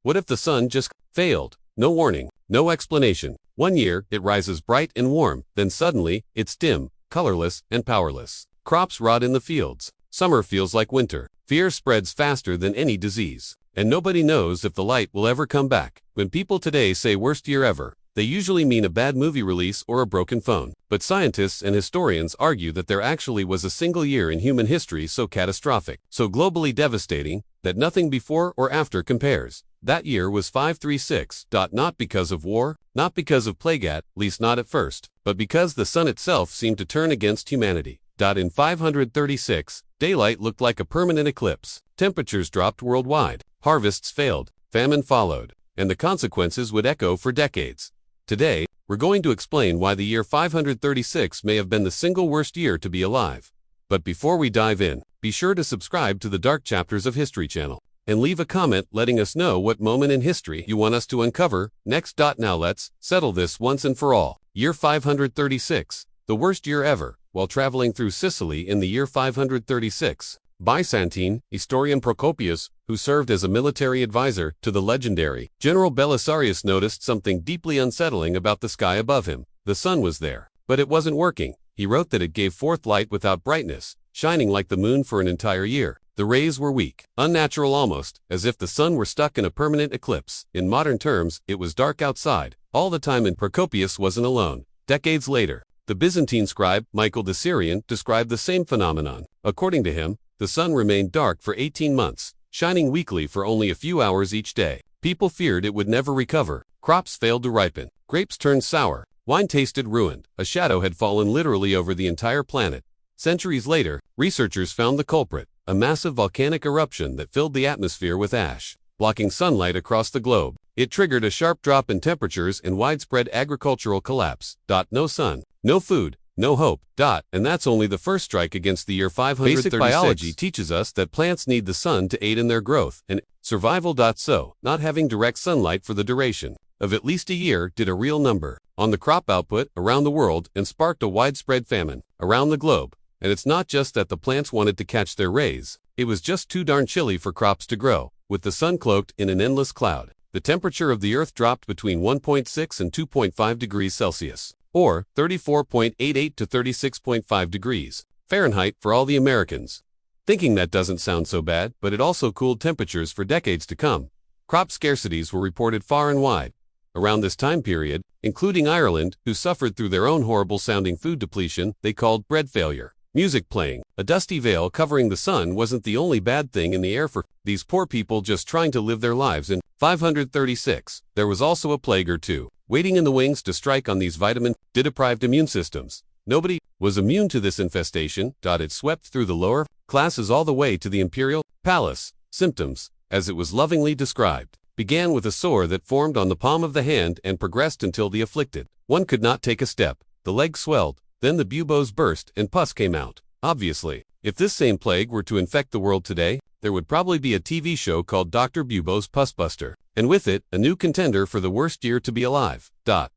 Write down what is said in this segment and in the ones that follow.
What if the sun just failed? No warning, no explanation. One year, it rises bright and warm, then suddenly, it's dim, colorless, and powerless. Crops rot in the fields. Summer feels like winter. Fear spreads faster than any disease. And nobody knows if the light will ever come back. When people today say worst year ever, they usually mean a bad movie release or a broken phone. But scientists and historians argue that there actually was a single year in human history so catastrophic, so globally devastating, that nothing before or after compares. That year was 536. Not because of war, not because of plague at least not at first, but because the sun itself seemed to turn against humanity. In 536, daylight looked like a permanent eclipse. Temperatures dropped worldwide, harvests failed, famine followed, and the consequences would echo for decades. Today, we're going to explain why the year 536 may have been the single worst year to be alive. But before we dive in, be sure to subscribe to the Dark Chapters of History channel, and leave a comment letting us know what moment in history you want us to uncover next. Now let's settle this once and for all. Year 536, the worst year ever. While traveling through Sicily in the year 536, Byzantine historian Procopius, who served as a military advisor to the legendary General Belisarius, noticed something deeply unsettling about the sky above him. The sun was there, but it wasn't working. He wrote that it gave forth light without brightness, shining like the moon for an entire year. The rays were weak, unnatural, almost as if the sun were stuck in a permanent eclipse. In modern terms, it was dark outside all the time, and Procopius wasn't alone. Decades later, the Byzantine scribe Michael the Syrian described the same phenomenon. According to him, the sun remained dark for 18 months, shining weakly for only a few hours each day. People feared it would never recover. Crops failed to ripen. Grapes turned sour. Wine tasted ruined. A shadow had fallen literally over the entire planet. Centuries later, researchers found the culprit, a massive volcanic eruption that filled the atmosphere with ash, blocking sunlight across the globe. It triggered a sharp drop in temperatures and widespread agricultural collapse. No sun, no food, no hope. And that's only the first strike against the year 536. Basic biology teaches us that plants need the sun to aid in their growth and survival. So, not having direct sunlight for the duration of at least a year did a real number on the crop output around the world and sparked a widespread famine around the globe. And it's not just that the plants wanted to catch their rays, it was just too darn chilly for crops to grow. With the sun cloaked in an endless cloud, the temperature of the earth dropped between 1.6 and 2.5 degrees Celsius, or 34.88 to 36.5 degrees Fahrenheit for all the Americans. Thinking that doesn't sound so bad, but it also cooled temperatures for decades to come. Crop scarcities were reported far and wide around this time period, including Ireland, who suffered through their own horrible-sounding food depletion they called bread failure. Music playing, a dusty veil covering the sun wasn't the only bad thing in the air for these poor people just trying to live their lives. In 536, there was also a plague or two, waiting in the wings to strike on these vitamin D-deprived immune systems. Nobody was immune to this infestation. It swept through the lower classes all the way to the imperial palace. Symptoms, as it was lovingly described, began with a sore that formed on the palm of the hand and progressed until the afflicted one could not take a step. The leg swelled. Then the buboes burst and pus came out. Obviously, if this same plague were to infect the world today, there would probably be a TV show called Dr. Bubo's Pussbuster, and with it, a new contender for the worst year to be alive.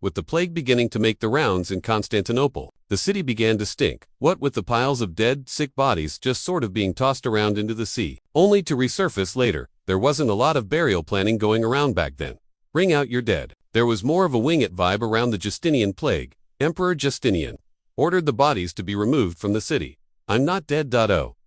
With the plague beginning to make the rounds in Constantinople, the city began to stink. What with the piles of dead, sick bodies just sort of being tossed around into the sea, only to resurface later. There wasn't a lot of burial planning going around back then. Bring out your dead. There was more of a wing it vibe around the Justinian plague. Emperor Justinian ordered the bodies to be removed from the city. I'm not dead.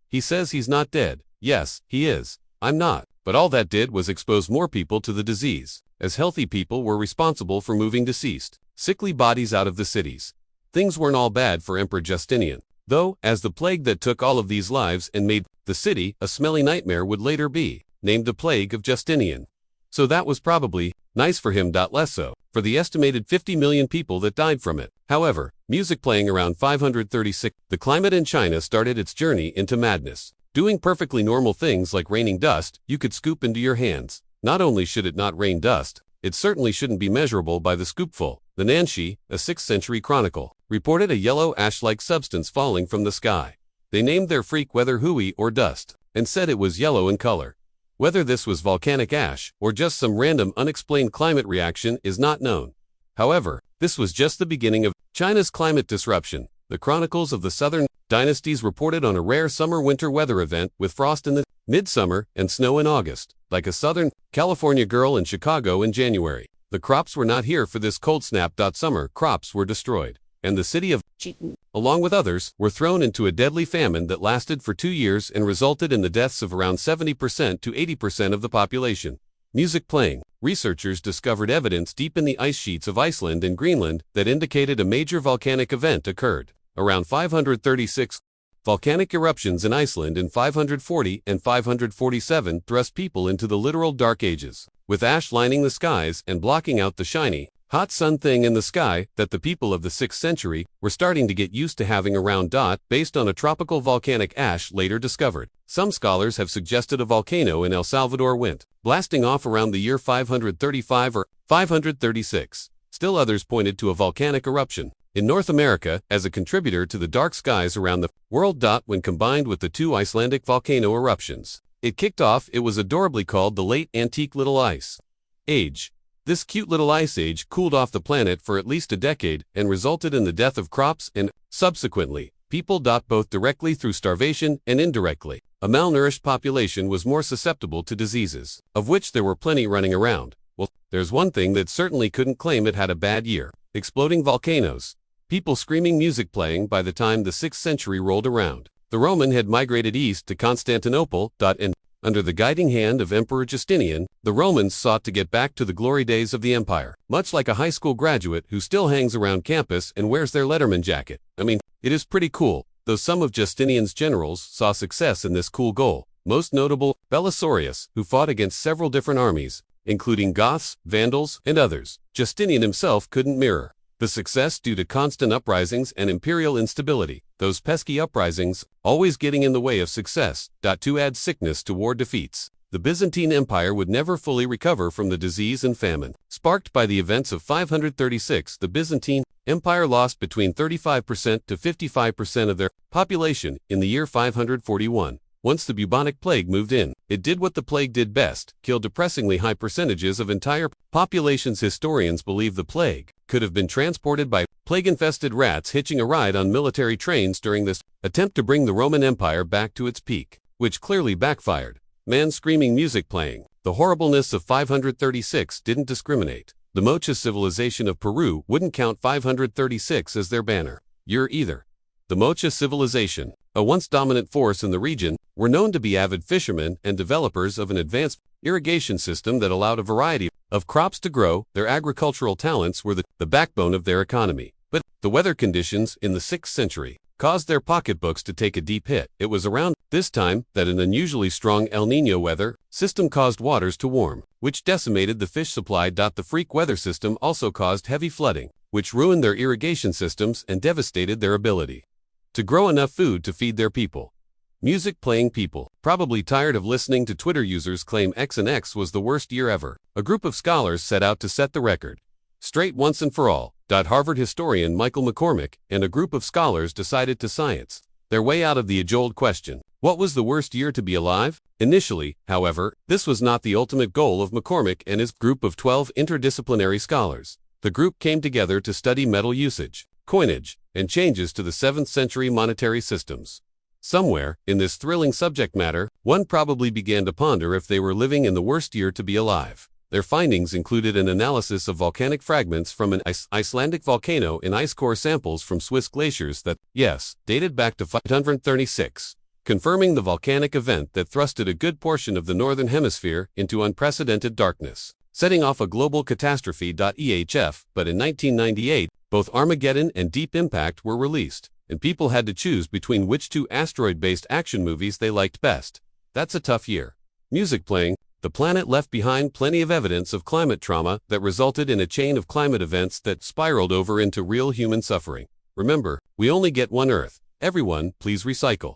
He says he's not dead. Yes, he is. I'm not. But all that did was expose more people to the disease, as healthy people were responsible for moving deceased, sickly bodies out of the cities. Things weren't all bad for Emperor Justinian, though, as the plague that took all of these lives and made the city a smelly nightmare would later be named the Plague of Justinian. So that was probably nice for him. Less so for the estimated 50 million people that died from it. However, music playing around 536, the climate in China started its journey into madness. Doing perfectly normal things like raining dust, you could scoop into your hands. Not only should it not rain dust, it certainly shouldn't be measurable by the scoopful. The Nanshi, a 6th century chronicle, reported a yellow ash-like substance falling from the sky. They named their freak whether hui or dust, and said it was yellow in color. Whether this was volcanic ash or just some random unexplained climate reaction is not known. However, this was just the beginning of China's climate disruption. The chronicles of the southern dynasties reported on a rare summer-winter weather event with frost in the midsummer and snow in August. Like a southern California girl in Chicago in January. The crops were not here for this cold snap. Summer crops were destroyed, and the city of Cheaton, along with others, were thrown into a deadly famine that lasted for 2 years and resulted in the deaths of around 70% to 80% of the population. Music playing. Researchers discovered evidence deep in the ice sheets of Iceland and Greenland that indicated a major volcanic event occurred. Around 536 volcanic eruptions in Iceland in 540 and 547 thrust people into the literal dark ages, with ash lining the skies and blocking out the shiny, hot sun thing in the sky that the people of the 6th century were starting to get used to having around. Based on a tropical volcanic ash later discovered. Some scholars have suggested a volcano in El Salvador went blasting off around the year 535 or 536. Still others pointed to a volcanic eruption in North America as a contributor to the dark skies around the world. When combined with the 2 Icelandic volcano eruptions, it kicked off. It was adorably called the Late Antique Little Ice Age. This cute little ice age cooled off the planet for at least a decade and resulted in the death of crops and, subsequently, people. Both directly through starvation and indirectly. A malnourished population was more susceptible to diseases, of which there were plenty running around. Well, there's one thing that certainly couldn't claim it had a bad year: exploding volcanoes. People screaming, music playing. By the time the 6th century rolled around, the Roman had migrated east to Constantinople. And under the guiding hand of Emperor Justinian, the Romans sought to get back to the glory days of the empire. Much like a high school graduate who still hangs around campus and wears their Letterman jacket. I mean, it is pretty cool, though some of Justinian's generals saw success in this cool goal. Most notable, Belisarius, who fought against several different armies, including Goths, Vandals, and others. Justinian himself couldn't mirror the success due to constant uprisings and imperial instability. Those pesky uprisings, always getting in the way of success. To add sickness to war defeats, the Byzantine Empire would never fully recover from the disease and famine sparked by the events of 536. The Byzantine Empire lost between 35% to 55% of their population in the year 541. Once the bubonic plague moved in, it did what the plague did best: kill depressingly high percentages of entire populations. Historians believe the plague could have been transported by plague-infested rats hitching a ride on military trains during this attempt to bring the Roman Empire back to its peak, which clearly backfired. Man screaming, music playing. The horribleness of 536 didn't discriminate. The Mocha civilization of Peru wouldn't count 536 as their banner year either. The Mocha civilization, a once dominant force in the region, were known to be avid fishermen and developers of an advanced irrigation system that allowed a variety of crops to grow. Their agricultural talents were the backbone of their economy. But the weather conditions in the 6th century caused their pocketbooks to take a deep hit. It was around this time that an unusually strong El Niño weather system caused waters to warm, which decimated the fish supply. The freak weather system also caused heavy flooding, which ruined their irrigation systems and devastated their ability to grow enough food to feed their people. Music playing. People, probably tired of listening to Twitter users claim X and X was the worst year ever. A group of scholars set out to set the record straight once and for all. Harvard historian Michael McCormick and a group of scholars decided to science their way out of the age-old question: what was the worst year to be alive? Initially, however, this was not the ultimate goal of McCormick and his group of 12 interdisciplinary scholars. The group came together to study metal usage, coinage, and changes to the 7th century monetary systems. Somewhere, in this thrilling subject matter, one probably began to ponder if they were living in the worst year to be alive. Their findings included an analysis of volcanic fragments from an Icelandic volcano in ice core samples from Swiss glaciers that, yes, dated back to 536, confirming the volcanic event that thrusted a good portion of the northern hemisphere into unprecedented darkness, setting off a global catastrophe. EHF, but in 1998, both Armageddon and Deep Impact were released, and people had to choose between which 2 asteroid-based action movies they liked best. That's a tough year. Music playing. The planet left behind plenty of evidence of climate trauma that resulted in a chain of climate events that spiraled over into real human suffering. Remember, we only get one Earth. Everyone, please recycle.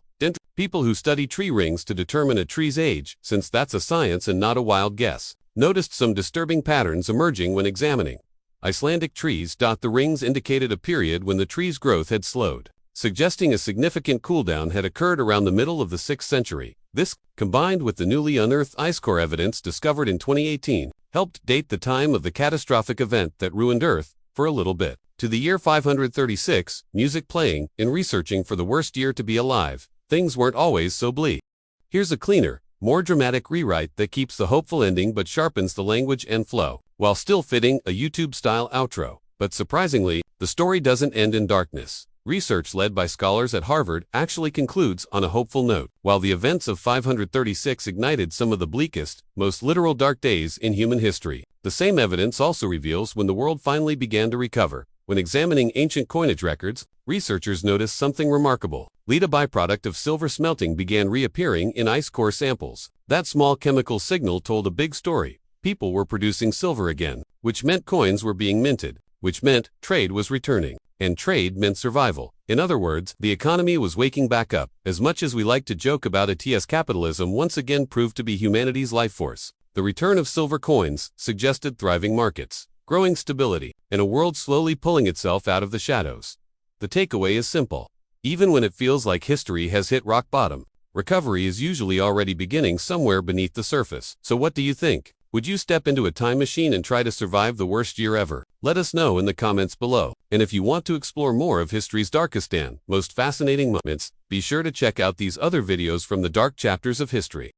People who study tree rings to determine a tree's age, since that's a science and not a wild guess, noticed some disturbing patterns emerging when examining Icelandic trees. The rings indicated a period when the tree's growth had slowed, suggesting a significant cooldown had occurred around the middle of the 6th century. This, combined with the newly unearthed ice core evidence discovered in 2018, helped date the time of the catastrophic event that ruined Earth for a little bit. To the year 536, music playing. In researching for the worst year to be alive, things weren't always so bleak. Here's a cleaner, more dramatic rewrite that keeps the hopeful ending but sharpens the language and flow, while still fitting a YouTube-style outro. But surprisingly, the story doesn't end in darkness. Research led by scholars at Harvard actually concludes on a hopeful note. While the events of 536 ignited some of the bleakest, most literal dark days in human history, the same evidence also reveals when the world finally began to recover. When examining ancient coinage records, researchers noticed something remarkable. Lead, a byproduct of silver smelting, began reappearing in ice core samples. That small chemical signal told a big story. People were producing silver again, which meant coins were being minted, which meant trade was returning. And trade meant survival. In other words, the economy was waking back up. As much as we like to joke about it, capitalism once again proved to be humanity's life force. The return of silver coins suggested thriving markets, growing stability, and a world slowly pulling itself out of the shadows. The takeaway is simple. Even when it feels like history has hit rock bottom, recovery is usually already beginning somewhere beneath the surface. So what do you think? Would you step into a time machine and try to survive the worst year ever? Let us know in the comments below. And if you want to explore more of history's darkest and most fascinating moments, be sure to check out these other videos from the dark chapters of history.